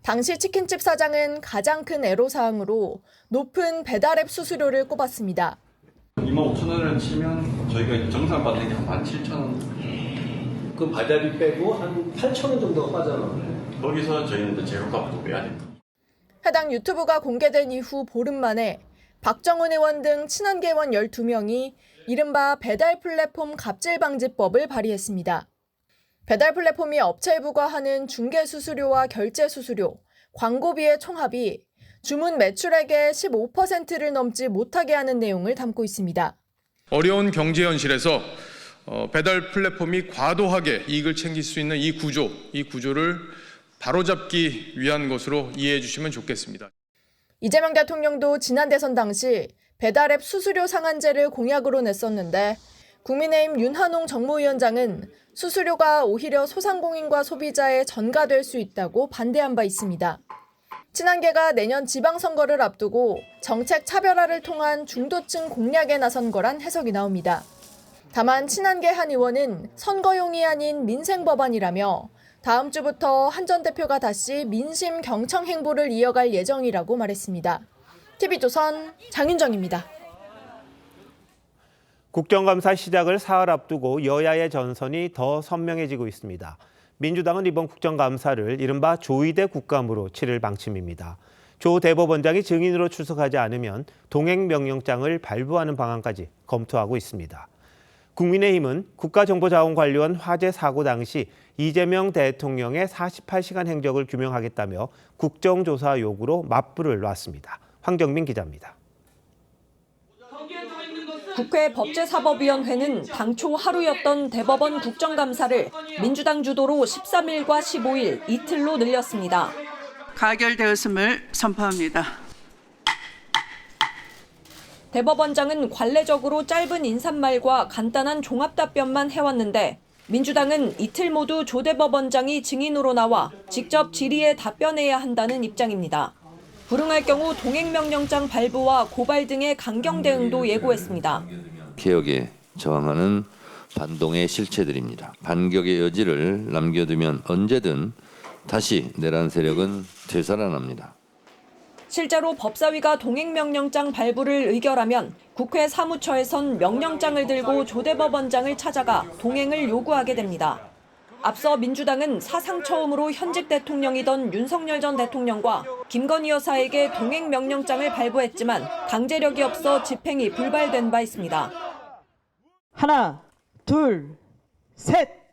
당시 치킨집 사장은 가장 큰 애로사항으로 높은 배달앱 수수료를 꼽았습니다. 25,000원을 치면 저희가 정상 받는 게 한 17,000원. 그 배달비 빼고 한 8,000원 정도가 빠져나오네요. 거기서 저희는 재료값도 빼야 됩니다. 해당 유튜브가 공개된 이후 보름 만에 박정훈 의원 등 친한계 의원 12명이 이른바 배달 플랫폼 갑질방지법을 발의했습니다. 배달 플랫폼이 업체에 부과하는 중개 수수료와 결제 수수료, 광고비의 총합이 주문 매출액의 15%를 넘지 못하게 하는 내용을 담고 있습니다. 어려운 경제 현실에서 배달 플랫폼이 과도하게 이익을 챙길 수 있는 이 구조를 바로잡기 위한 것으로 이해해 주시면 좋겠습니다. 이재명 대통령도 지난 대선 당시 배달앱 수수료 상한제를 공약으로 냈었는데 국민의힘 윤한홍 정무위원장은 수수료가 오히려 소상공인과 소비자에 전가될 수 있다고 반대한 바 있습니다. 친한계가 내년 지방선거를 앞두고 정책 차별화를 통한 중도층 공략에 나선 거란 해석이 나옵니다. 다만 친한계 한 의원은 선거용이 아닌 민생 법안이라며 다음 주부터 한 전 대표가 다시 민심 경청 행보를 이어갈 예정이라고 말했습니다. TV조선 장윤정입니다. 국정감사 시작을 사흘 앞두고 여야의 전선이 더 선명해지고 있습니다. 민주당은 이번 국정감사를 이른바 조이대 국감으로 치를 방침입니다. 조 대법원장이 증인으로 출석하지 않으면 동행명령장을 발부하는 방안까지 검토하고 있습니다. 국민의힘은 국가정보자원관리원 화재 사고 당시 이재명 대통령의 48시간 행적을 규명하겠다며 국정조사 요구로 맞불을 놨습니다. 황정민 기자입니다. 국회 법제사법위원회는 당초 하루였던 대법원 국정감사를 민주당 주도로 13일과 15일 이틀로 늘렸습니다. 가결되었음을 선포합니다. 대법원장은 관례적으로 짧은 인사말과 간단한 종합답변만 해왔는데 민주당은 이틀 모두 조 대법원장이 증인으로 나와 직접 질의에 답변해야 한다는 입장입니다. 불응할 경우 동행명령장 발부와 고발 등의 강경 대응도 예고했습니다. 개혁에 저항하는 반동의 실체들입니다. 반격의 여지를 남겨두면 언제든 다시 내란 세력은 되살아납니다. 실제로 법사위가 동행명령장 발부를 의결하면 국회 사무처에선 명령장을 들고 조 대법원장을 찾아가 동행을 요구하게 됩니다. 앞서 민주당은 사상 처음으로 현직 대통령이던 윤석열 전 대통령과 김건희 여사에게 동행명령장을 발부했지만 강제력이 없어 집행이 불발된 바 있습니다. 하나, 둘, 셋.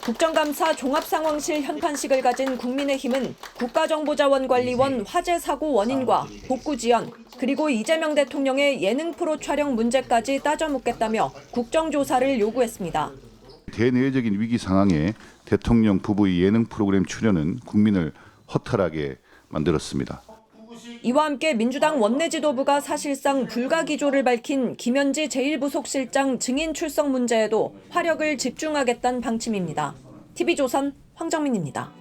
국정감사 종합상황실 현판식을 가진 국민의힘은 국가정보자원관리원 화재 사고 원인과 복구 지연, 그리고 이재명 대통령의 예능 프로 촬영 문제까지 따져 묻겠다며 국정조사를 요구했습니다. 대내외적인 위기 상황에 대통령 부부의 예능 프로그램 출연은 국민을 허탈하게 만들었습니다. 이와 함께 민주당 원내지도부가 사실상 불가기조를 밝힌 김현지 제1부속실장 증인 출석 문제에도 화력을 집중하겠다는 방침입니다. TV조선 황정민입니다.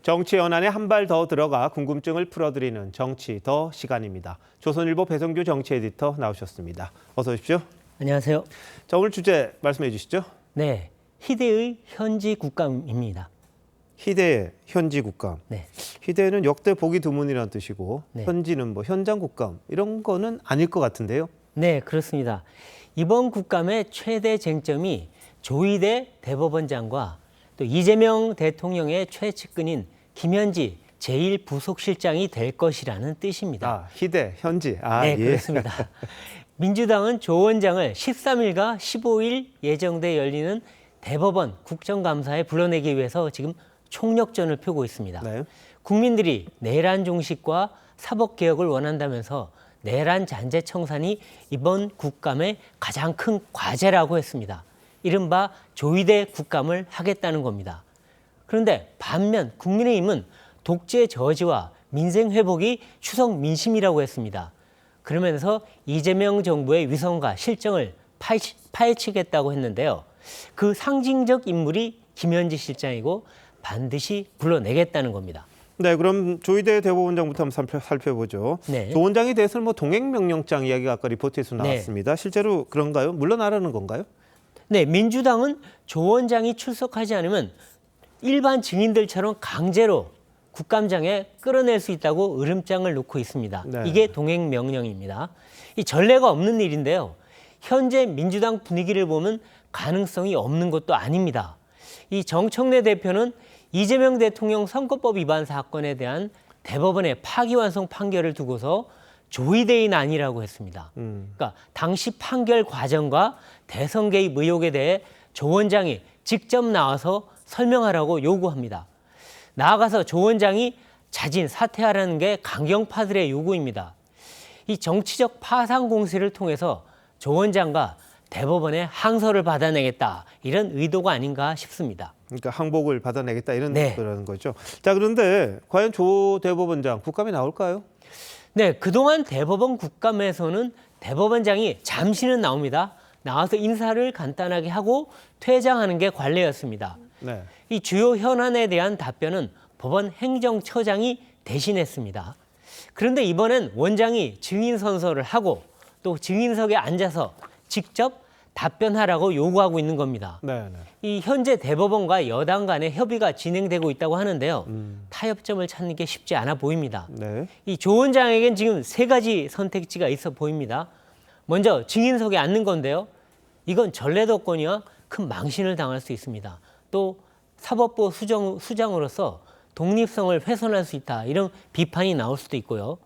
정치 연안에 한 발 더 들어가 궁금증을 풀어드리는 정치 더 시간입니다. 조선일보 배성규 정치 에디터 나오셨습니다. 어서 오십시오. 안녕하세요. 자, 오늘 주제 말씀해 주시죠. 네, 희대의 현지 국감입니다. 희대의 현지 국감. 네. 희대는 역대 보기 드문이라는 뜻이고 네. 현지는 뭐 현장 국감 이런 거는 아닐 것 같은데요. 네, 그렇습니다. 이번 국감의 최대 쟁점이 조이대 대법원장과 또 이재명 대통령의 최측근인 김현지 제1부속실장이 될 것이라는 뜻입니다. 아, 희대, 현지. 네, 예. 그렇습니다. 민주당은 조 원장을 13일과 15일 예정돼 열리는 대법원 국정감사에 불러내기 위해서 지금 총력전을 펴고 있습니다. 네. 국민들이 내란 종식과 사법개혁을 원한다면서 내란 잔재 청산이 이번 국감의 가장 큰 과제라고 했습니다. 이른바 조이대 국감을 하겠다는 겁니다. 그런데 반면 국민의힘은 독재 저지와 민생 회복이 추석 민심이라고 했습니다. 그러면서 이재명 정부의 위선과 실정을 파헤치겠다고 했는데요. 그 상징적 인물이 김현지 실장이고 반드시 불러내겠다는 겁니다. 네, 그럼 조이대 대법원장부터 한번 살펴보죠. 네. 조 원장에 대해서는 뭐 동행명령장 이야기가 아까 리포트에서 나왔습니다. 네. 실제로 그런가요? 물러나라는 건가요? 네, 민주당은 조 원장이 출석하지 않으면 일반 증인들처럼 강제로 국감장에 끌어낼 수 있다고 으름장을 놓고 있습니다. 네. 이게 동행명령입니다. 이 전례가 없는 일인데요. 현재 민주당 분위기를 보면 가능성이 없는 것도 아닙니다. 이 정청래 대표는 이재명 대통령 선거법 위반 사건에 대한 대법원의 파기환송 판결을 두고서 조이대인 아니라고 했습니다. 그러니까 당시 판결 과정과 대선 개입 의혹에 대해 조 원장이 직접 나와서 설명하라고 요구합니다. 나아가서 조 원장이 자진 사퇴하라는 게 강경파들의 요구입니다. 이 정치적 파상 공세를 통해서 조 원장과 대법원에 항소를 받아내겠다 이런 의도가 아닌가 싶습니다. 그러니까 항복을 받아내겠다 이런 네. 그런 거죠. 자, 그런데 과연 조 대법원장 국감에 나올까요? 네, 그동안 대법원 국감에서는 대법원장이 잠시는 나옵니다. 나와서 인사를 간단하게 하고 퇴장하는 게 관례였습니다. 네. 이 주요 현안에 대한 답변은 법원 행정처장이 대신했습니다. 그런데 이번엔 원장이 증인 선서를 하고 또 증인석에 앉아서 직접 답변하라고 요구하고 있는 겁니다. 네. 이 현재 대법원과 여당 간의 협의가 진행되고 있다고 하는데요. 타협점을 찾는 게 쉽지 않아 보입니다. 네. 이 조 원장에겐 지금 3가지 선택지가 있어 보입니다. 먼저 증인석에 앉는 건데요. 이건 전래덕권이와 큰 망신을 당할 수 있습니다. 또 사법부 수장으로서 독립성을 훼손할 수 있다. 이런 비판이 나올 수도 있고요.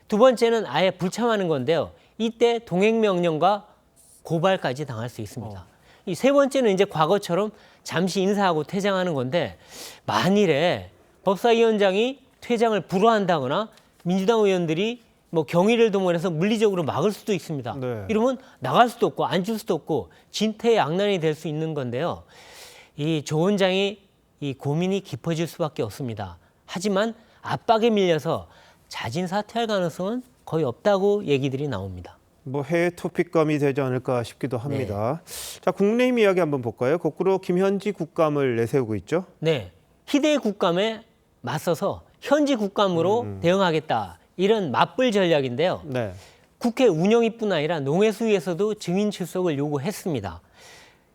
두 번째는 아예 불참하는 건데요. 이때 동행명령과 고발까지 당할 수 있습니다. 이 세 번째는 이제 과거처럼 잠시 인사하고 퇴장하는 건데 만일에 법사위원장이 퇴장을 불허한다거나 민주당 의원들이 뭐 경위를 동원해서 물리적으로 막을 수도 있습니다. 네. 이러면 나갈 수도 없고 앉을 수도 없고 진퇴양난이 될 수 있는 건데요. 이 조 원장이 이 고민이 깊어질 수밖에 없습니다. 하지만 압박에 밀려서 자진 사퇴할 가능성은 거의 없다고 얘기들이 나옵니다. 뭐 해외 토픽감이 되지 않을까 싶기도 합니다. 자, 국내임 이야기 한번 볼까요? 거꾸로 김현지 국감을 내세우고 있죠. 네, 희대의 국감에 맞서서 현지 국감으로 대응하겠다. 이런 맞불 전략인데요. 네. 국회 운영위뿐 아니라 농해수위에서도 증인 출석을 요구했습니다.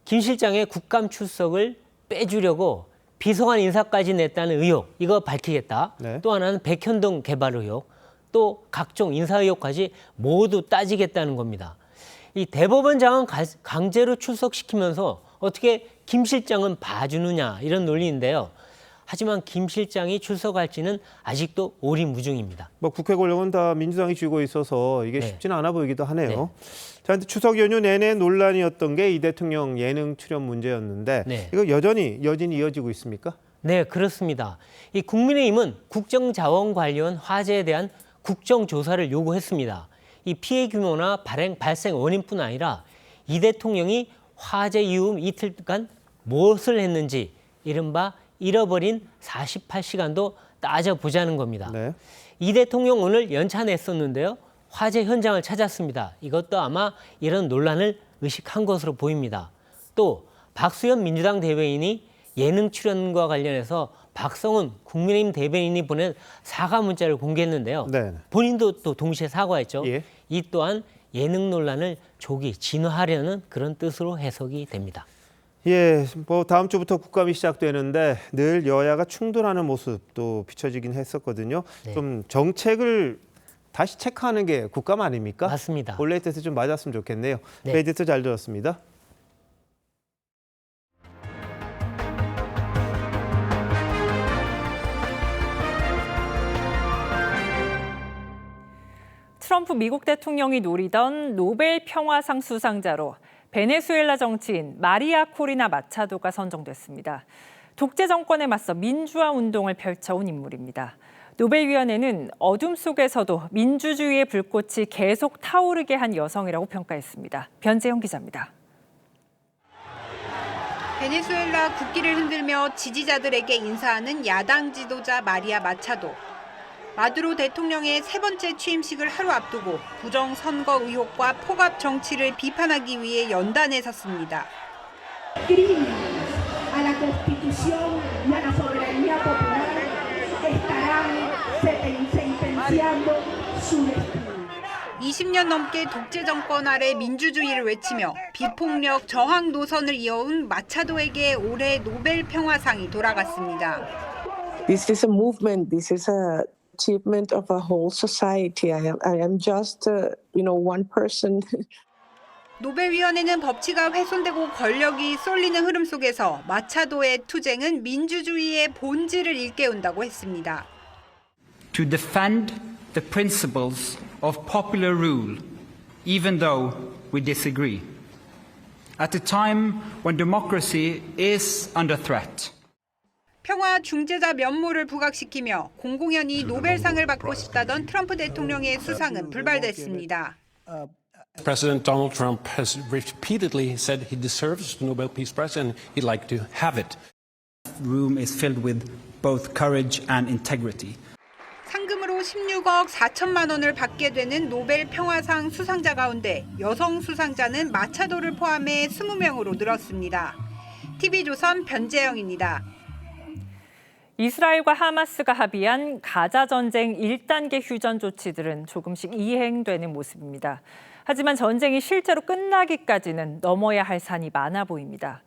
김 실장의 국감 출석을 빼주려고 비서관 인사까지 냈다는 의혹, 이거 밝히겠다. 네. 또 하나는 백현동 개발 의혹, 또 각종 인사 의혹까지 모두 따지겠다는 겁니다. 이 대법원장은 강제로 출석시키면서 어떻게 김 실장은 봐주느냐 이런 논리인데요. 하지만 김 실장이 출석할지는 아직도 오리무중입니다. 뭐 국회 권력은 다 민주당이 쥐고 있어서 이게 네. 쉽지는 않아 보이기도 하네요. 자, 근데 추석 연휴 내내 논란이었던 게 이 대통령 예능 출연 문제였는데 이거 여전히 이어지고 있습니까? 네, 그렇습니다. 이 국민의힘은 국정자원관리원 화재에 대한 국정조사를 요구했습니다. 이 피해 규모나 발생 원인뿐 아니라 이 대통령이 화재 이후 이틀간 무엇을 했는지 이른바 잃어버린 48시간도 따져보자는 겁니다. 네. 이 대통령 오늘 연차 냈었는데요. 화재 현장을 찾았습니다. 이것도 아마 이런 논란을 의식한 것으로 보입니다. 또 박수현 민주당 대변인이 예능 출연과 관련해서 박성훈 국민의힘 대변인이 보낸 사과 문자를 공개했는데요. 네. 본인도 또 동시에 사과했죠. 이 또한 예능 논란을 조기 진화하려는 그런 뜻으로 해석이 됩니다. 예, 뭐 다음 주부터 국감이 시작되는데 늘 여야가 충돌하는 모습도 비춰지긴 했었거든요. 좀 정책을 다시 체크하는 게 국감 아닙니까? 맞습니다. 본래의 뜻에 좀 맞았으면 좋겠네요. 네. 에디터 잘 들었습니다. 트럼프 미국 대통령이 노리던 노벨 평화상 수상자로 베네수엘라 정치인 마리아 코리나 마차도가 선정됐습니다. 독재 정권에 맞서 민주화 운동을 펼쳐온 인물입니다. 노벨위원회는 어둠 속에서도 민주주의의 불꽃이 계속 타오르게 한 여성이라고 평가했습니다. 변재영 기자입니다. 베네수엘라 국기를 흔들며 지지자들에게 인사하는 야당 지도자 마리아 마차도. 마두로 대통령의 3번째 취임식을 하루 앞두고 부정선거 의혹과 폭압 정치를 비판하기 위해 연단에 섰습니다. a la Constitución y a la soberanía popular estarán sentenciando su destino. 20년 넘게 독재 정권 아래 민주주의를 외치며 비폭력 저항 노선을 이어온 마차도에게 올해 노벨 평화상이 돌아갔습니다. This is a movement. This is a achievement of a whole society. I am just, one person. 노벨위원회는 법치가 훼손되고 권력이 쏠리는 흐름 속에서 마차도의 투쟁은 민주주의의 본질을 일깨운다고 했습니다. To defend the principles of popular rule, even though we disagree. At a time when democracy is under threat. 평화 중재자 면모를 부각시키며 공공연히 노벨상을 받고 싶다던 트럼프 대통령의 수상은 불발됐습니다. President Donald Trump has repeatedly said he deserves the Nobel Peace Prize and he'd like to have it. The room is filled with both courage and integrity. 상금으로 16억 4천만 원을 받게 되는 노벨 평화상 수상자 가운데 여성 수상자는 마차도를 포함해 20명으로 늘었습니다. TV조선 변재영입니다. 이스라엘과 하마스가 합의한 가자 전쟁 1단계 휴전 조치들은 조금씩 이행되는 모습입니다. 하지만 전쟁이 실제로 끝나기까지는 넘어야 할 산이 많아 보입니다.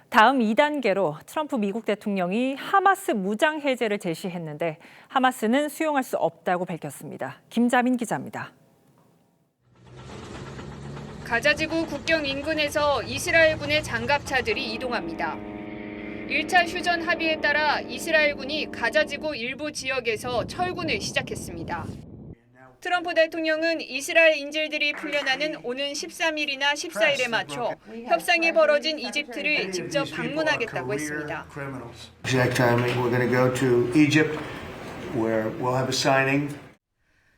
다음 2단계로 트럼프 미국 대통령이 하마스 무장 해제를 제시했는데 하마스는 수용할 수 없다고 밝혔습니다. 김자민 기자입니다. 가자지구 국경 인근에서 이스라엘군의 장갑차들이 이동합니다. 1차 휴전 합의에 따라 이스라엘군이 가자지구 일부 지역에서 철군을 시작했습니다. 트럼프 대통령은 이스라엘 인질들이 풀려나는 오는 13일이나 14일에 맞춰 협상이 벌어진 이집트를 직접 방문하겠다고 했습니다.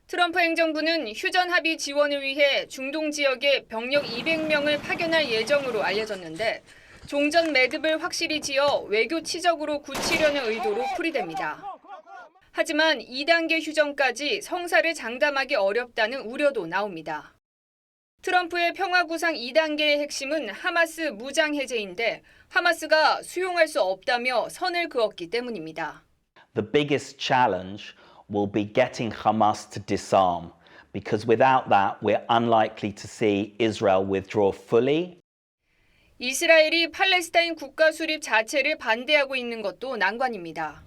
트럼프 행정부는 휴전 합의 지원을 위해 중동 지역에 병력 200명을 파견할 예정으로 알려졌는데 종전 매듭을 확실히 지어 외교 치적으로 굳히려는 의도로 풀이됩니다. 하지만 2단계 휴전까지 성사를 장담하기 어렵다는 우려도 나옵니다. 트럼프의 평화구상 2단계의 핵심은 하마스 무장 해제인데 하마스가 수용할 수 없다며 선을 그었기 때문입니다. The biggest challenge will be getting Hamas to disarm, because without that, we're unlikely to see Israel withdraw fully. 이스라엘이 팔레스타인 국가 수립 자체를 반대하고 있는 것도 난관입니다.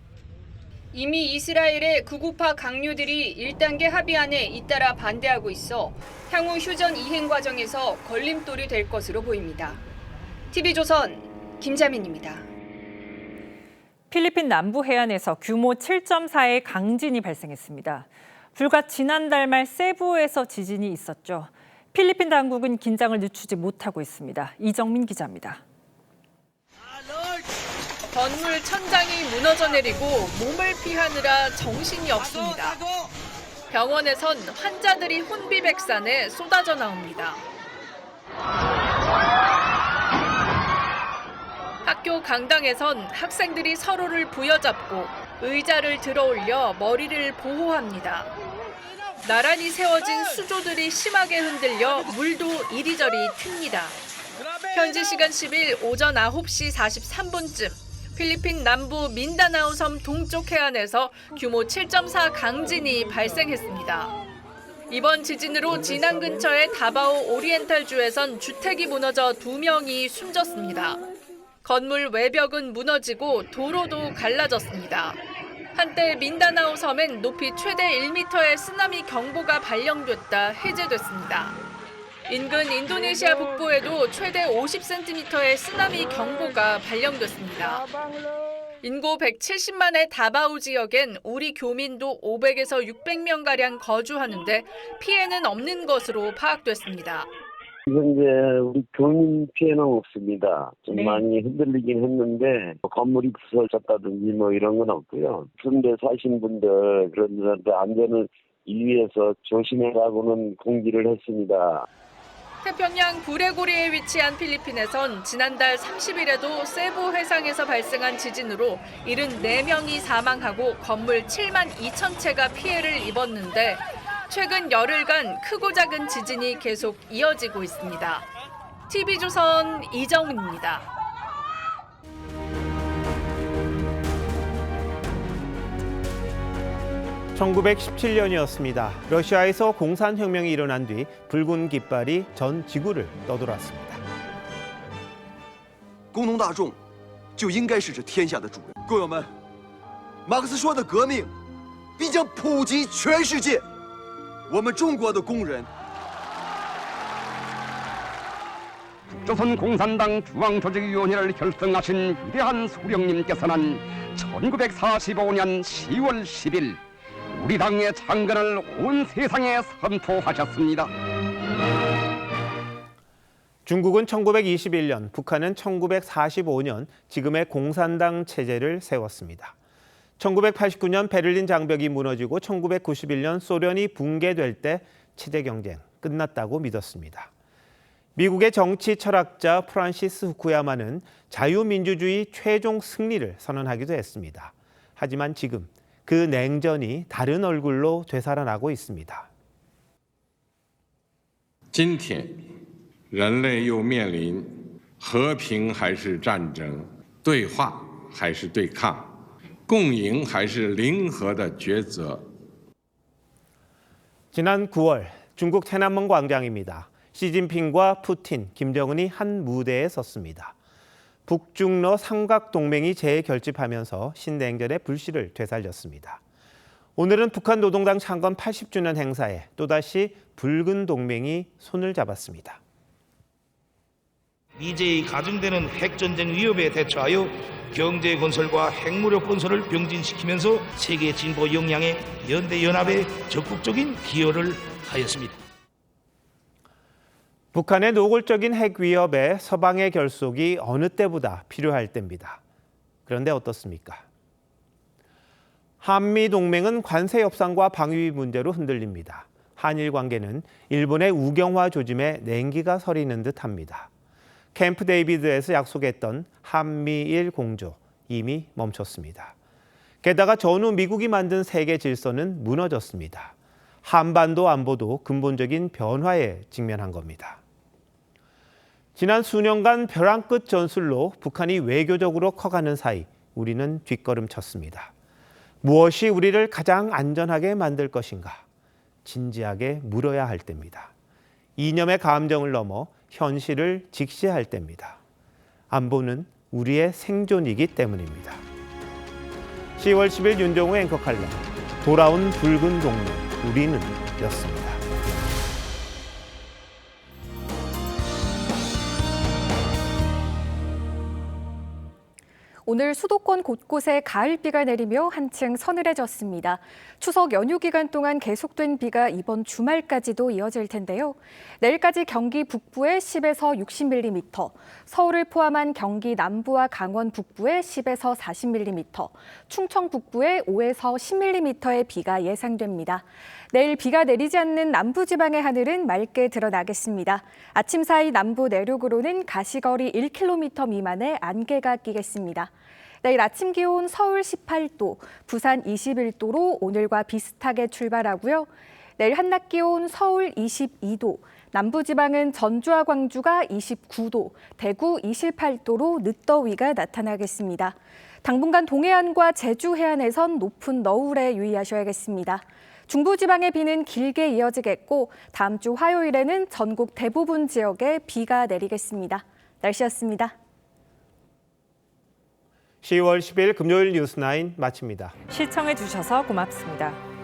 이미 이스라엘의 극우파 강요들이 1단계 합의안에 잇따라 반대하고 있어 향후 휴전 이행 과정에서 걸림돌이 될 것으로 보입니다. TV조선 김자민입니다. 필리핀 남부 해안에서 규모 7.4의 강진이 발생했습니다. 불과 지난달 말 세부에서 지진이 있었죠. 필리핀 당국은 긴장을 늦추지 못하고 있습니다. 이정민 기자입니다. 건물 천장이 무너져 내리고 몸을 피하느라 정신이 없습니다. 병원에선 환자들이 혼비백산에 쏟아져 나옵니다. 학교 강당에선 학생들이 서로를 부여잡고 의자를 들어올려 머리를 보호합니다. 나란히 세워진 수조들이 심하게 흔들려 물도 이리저리 튑니다. 현지 시간 10일 오전 9시 43분쯤 필리핀 남부 민다나오 섬 동쪽 해안에서 규모 7.4 강진이 발생했습니다. 이번 지진으로 진앙 근처의 다바오 오리엔탈주에선 주택이 무너져 2명이 숨졌습니다. 건물 외벽은 무너지고 도로도 갈라졌습니다. 한때 민다나오 섬엔 높이 최대 1m의 쓰나미 경보가 발령됐다 해제됐습니다. 인근 인도네시아 북부에도 최대 50cm의 쓰나미 경보가 발령됐습니다. 인구 170만의 다바오 지역엔 우리 교민도 500에서 600명가량 거주하는데 피해는 없는 것으로 파악됐습니다. 현재 우리 교민 피해는 없습니다. 좀 많이 흔들리긴 했는데 건물이 부서졌다든지 뭐 이런 건 없고요. 그런데 사신 분들 그런 분들한테 안전을 위해서 조심해라고는 공지를 했습니다. 태평양 브레고리에 위치한 필리핀에선 지난달 30일에도 세부 해상에서 발생한 지진으로 74명이 사망하고 건물 7만 2천 채가 피해를 입었는데 최근 열흘간 크고 작은 지진이 계속 이어지고 있습니다. TV조선 이정민입니다. (1917년이었습니다) 러시아에서 공산혁명이 일어난 뒤 붉은 깃발이 전 지구를 떠돌았습니다. 工农大众就应该是这天下的主人。工友们，马克思说的革命必将普及全世界。我们中国的工人。 조선공산당 중앙조직위원회를 결성하신 위대한 수령님께서는 1945년 10월 10일 우리 당의 창건을 온 세상에 선포하셨습니다. 중국은 1921년, 북한은 1945년 지금의 공산당 체제를 세웠습니다. 1989년 베를린 장벽이 무너지고 1991년 소련이 붕괴될 때 체제 경쟁 끝났다고 믿었습니다. 미국의 정치 철학자 프란시스 후쿠야마는 자유민주주의 최종 승리를 선언하기도 했습니다. 하지만 지금 그 냉전이 다른 얼굴로 되살아나고 있습니다. 今天人类又面临和平还是战争，对话还是对抗，共赢还是零和的抉择。 지난 9월 중국天安门 광장입니다. 시진핑과 푸틴, 김정은이 한 무대에 섰습니다. 북중러 삼각동맹이 재결집하면서 신냉전의 불씨를 되살렸습니다. 오늘은 북한 노동당 창건 80주년 행사에 또다시 붉은 동맹이 손을 잡았습니다. 미제에 가중되는 핵전쟁 위협에 대처하여 경제 건설과 핵무력 건설을 병진시키면서 세계 진보 역량의 연대연합에 적극적인 기여를 하였습니다. 북한의 노골적인 핵 위협에 서방의 결속이 어느 때보다 필요할 때입니다. 그런데 어떻습니까? 한미 동맹은 관세 협상과 방위 문제로 흔들립니다. 한일 관계는 일본의 우경화 조짐에 냉기가 서리는 듯합니다. 캠프 데이비드에서 약속했던 한미일 공조 이미 멈췄습니다. 게다가 전후 미국이 만든 세계 질서는 무너졌습니다. 한반도 안보도 근본적인 변화에 직면한 겁니다. 지난 수년간 벼랑 끝 전술로 북한이 외교적으로 커가는 사이 우리는 뒷걸음쳤습니다. 무엇이 우리를 가장 안전하게 만들 것인가? 진지하게 물어야 할 때입니다. 이념의 감정을 넘어 현실을 직시할 때입니다. 안보는 우리의 생존이기 때문입니다. 10월 10일 윤종우 앵커 칼럼, 돌아온 붉은 동맹, 우리는 였습니다. 오늘 수도권 곳곳에 가을비가 내리며 한층 서늘해졌습니다. 추석 연휴 기간 동안 계속된 비가 이번 주말까지도 이어질 텐데요. 내일까지 경기 북부에 10에서 60mm, 서울을 포함한 경기 남부와 강원 북부에 10에서 40mm, 충청 북부에 5에서 10mm의 비가 예상됩니다. 내일 비가 내리지 않는 남부지방의 하늘은 맑게 드러나겠습니다. 아침 사이 남부 내륙으로는 가시거리 1km 미만의 안개가 끼겠습니다. 내일 아침 기온 서울 18도, 부산 21도로 오늘과 비슷하게 출발하고요. 내일 한낮 기온 서울 22도, 남부지방은 전주와 광주가 29도, 대구 28도로 늦더위가 나타나겠습니다. 당분간 동해안과 제주 해안에선 높은 너울에 유의하셔야겠습니다. 중부지방의 비는 길게 이어지겠고 다음 주 화요일에는 전국 대부분 지역에 비가 내리겠습니다. 날씨였습니다. 10월 10일 금요일 뉴스9 마칩니다. 시청해 주셔서 고맙습니다.